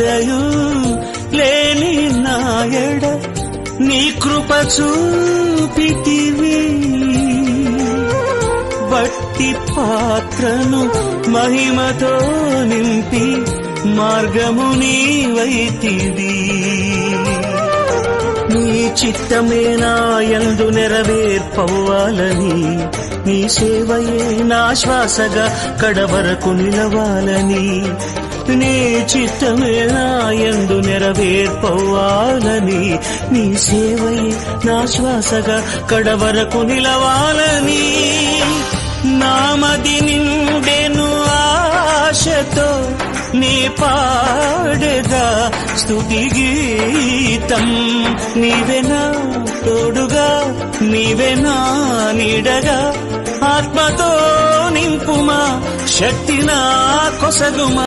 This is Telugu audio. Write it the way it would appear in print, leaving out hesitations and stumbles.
చింతయు లేని నాయడ నీ కృప చూపితివి వట్టి పాత్రను మహిమతో నింపి మార్గము నీవైతివి నీ చిత్తమే నా యందు నెరవేర్పవ్వాలని నీ సేవయే నా శ్వాసగా కడవరకు నిలవాలని నీ చిత్తమే నా యందు నెరవేర్పవ్వాలని నీ సేవయే నా శ్వాసగా కడవరకు నిలవాలని నామది నిండెను ఆశతో నీ పాడగా స్తుతి గీతం నీవెనా తోడుగా నీవెనా నీడగా ఆత్మతో నింపుమా శక్తి నా కొసగుమా